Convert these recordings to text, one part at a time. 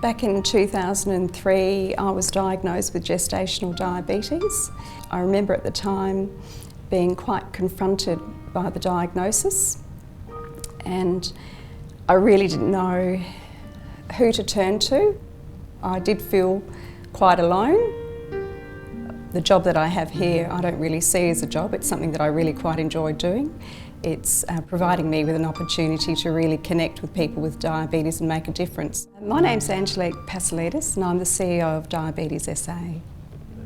Back in 2003, I was diagnosed with gestational diabetes. I remember at the time being quite confronted by the diagnosis, and I really didn't know who to turn to. I did feel quite alone. The job that I have here I don't really see as a job, it's something that I really quite enjoy doing. It's providing me with an opportunity to really connect with people with diabetes and make a difference. My name's Angelique Pasolidis and I'm the CEO of Diabetes SA.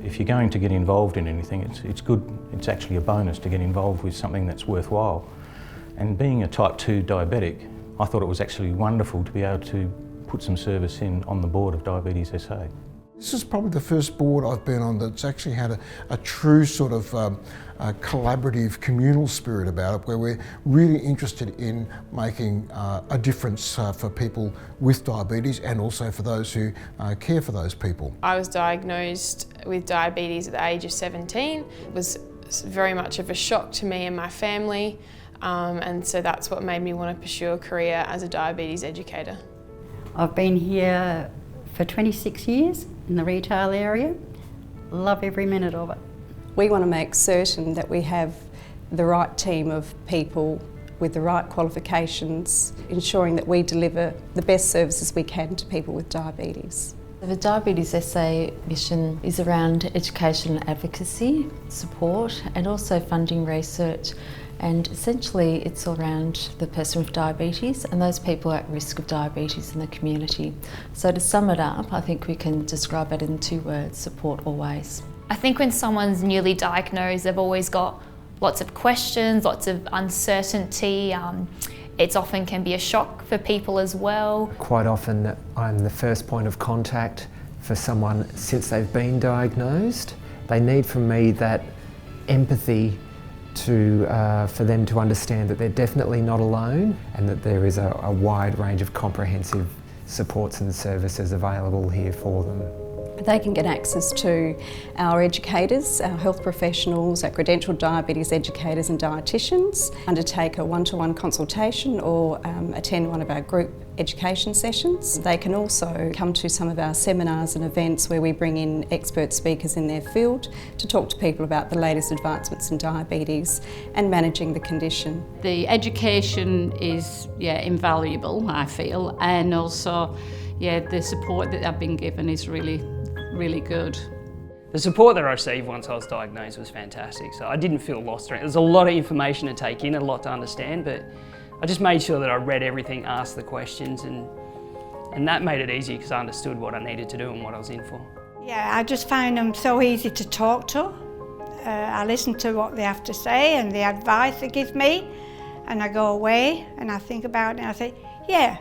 If you're going to get involved in anything, it's good, it's actually a bonus to get involved with something that's worthwhile. And being a type 2 diabetic, I thought it was actually wonderful to be able to put some service in on the board of Diabetes SA. This is probably the first board I've been on that's actually had a true sort of collaborative communal spirit about it, where we're really interested in making a difference for people with diabetes and also for those who care for those people. I was diagnosed with diabetes at the age of 17. It was very much of a shock to me and my family, and so that's what made me want to pursue a career as a diabetes educator. I've been here for 26 years in the retail area. Love every minute of it. We want to make certain that we have the right team of people with the right qualifications, ensuring that we deliver the best services we can to people with diabetes. The Diabetes SA mission is around education and advocacy, support, and also funding research. And essentially it's around the person with diabetes and those people at risk of diabetes in the community. So to sum it up, I think we can describe it in 2 words: support always. I think when someone's newly diagnosed, they've always got lots of questions, lots of uncertainty. It often can be a shock for people as well. Quite often I'm the first point of contact for someone since they've been diagnosed. They need from me that empathy for them to understand that they're definitely not alone and that there is a wide range of comprehensive supports and services available here for them. They can get access to our educators, our health professionals, our credentialed diabetes educators and dietitians, undertake a one-to-one consultation or attend one of our group education sessions. They can also come to some of our seminars and events where we bring in expert speakers in their field to talk to people about the latest advancements in diabetes and managing the condition. The education is invaluable, I feel, and also the support that I've been given is really good. The support that I received once I was diagnosed was fantastic, so I didn't feel lost. There's a lot of information to take in, a lot to understand, but I just made sure that I read everything, asked the questions, and that made it easy because I understood what I needed to do and what I was in for. Yeah, I just find them so easy to talk to. I listen to what they have to say and the advice they give me, and I go away and I think about it and I say, yeah,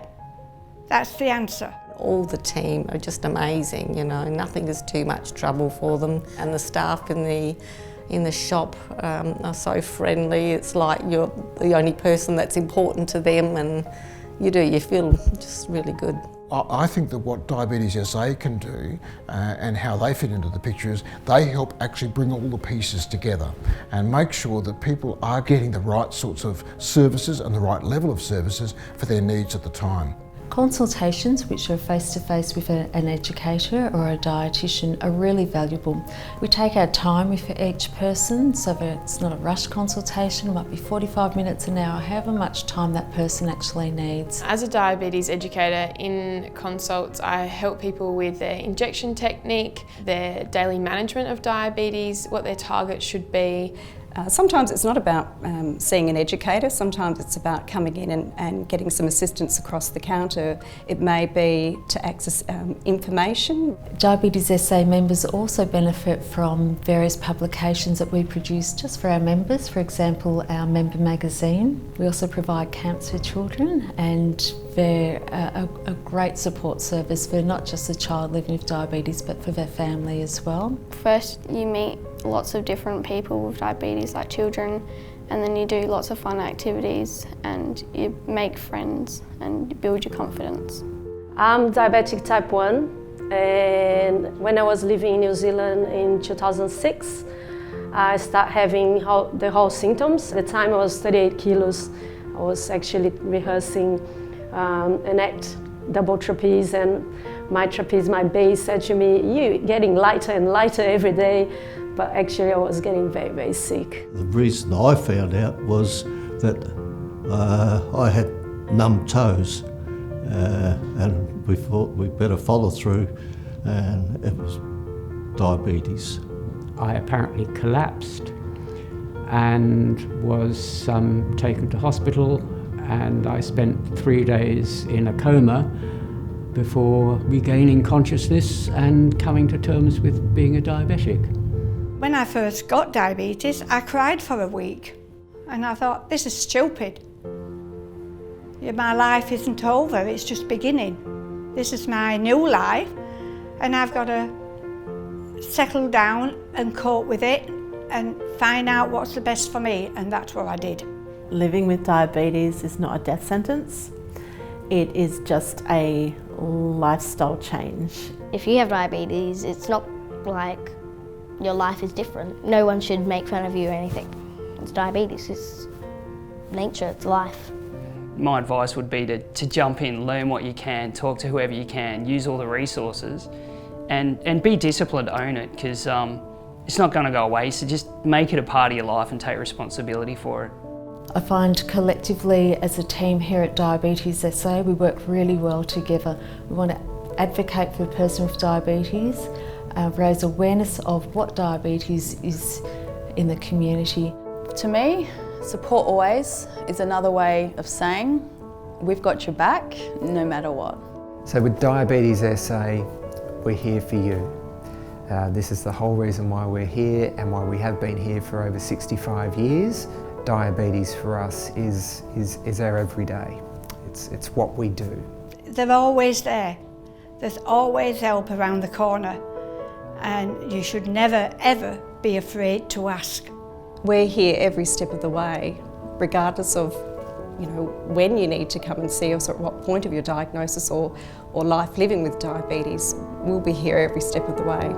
that's the answer. All the team are just amazing, you know, nothing is too much trouble for them. And the staff in the shop are so friendly. It's like you're the only person that's important to them, and you feel just really good. I think that what Diabetes SA can do and how they fit into the picture is they help actually bring all the pieces together and make sure that people are getting the right sorts of services and the right level of services for their needs at the time. Consultations, which are face-to-face with an educator or a dietitian, are really valuable. We take our time with each person, so that it's not a rush consultation. It might be 45 minutes, an hour, however much time that person actually needs. As a diabetes educator in consults, I help people with their injection technique, their daily management of diabetes, what their targets should be. Sometimes it's not about seeing an educator, sometimes it's about coming in and getting some assistance across the counter. It may be to access information. Diabetes SA members also benefit from various publications that we produce just for our members, for example our member magazine. We also provide camps for children, and they're a great support service for not just the child living with diabetes but for their family as well. First you meet lots of different people with diabetes, like children, and then you do lots of fun activities and you make friends and build your confidence. I'm diabetic type 1, and when I was living in New Zealand in 2006, I started having the whole symptoms. At the time I was 38 kilos. I was actually rehearsing an act, double trapeze, and my trapeze, my base said to me, "You're getting lighter and lighter every day," but actually I was getting very, very sick. The reason I found out was that I had numb toes, and we thought we'd better follow through, and it was diabetes. I apparently collapsed and was taken to hospital, and I spent 3 days in a coma before regaining consciousness and coming to terms with being a diabetic. When I first got diabetes, I cried for a week, and I thought, this is stupid. Yeah, my life isn't over, it's just beginning. This is my new life, and I've got to settle down and cope with it and find out what's the best for me, and that's what I did. Living with diabetes is not a death sentence. It is just a lifestyle change. If you have diabetes, it's not like your life is different. No one should make fun of you or anything. It's diabetes, it's nature, it's life. My advice would be to jump in, learn what you can, talk to whoever you can, use all the resources, and be disciplined, own it, because it's not going to go away, so just make it a part of your life and take responsibility for it. I find collectively as a team here at Diabetes SA, we work really well together. We want to advocate for a person with diabetes, raise awareness of what diabetes is in the community. To me, support always is another way of saying we've got your back no matter what. So with Diabetes SA, we're here for you. This is the whole reason why we're here and why we have been here for over 65 years. Diabetes for us is our everyday. It's what we do. They're always there. There's always help around the corner, and you should never ever be afraid to ask. We're here every step of the way, regardless of when you need to come and see us or at what point of your diagnosis or life living with diabetes. We'll be here every step of the way.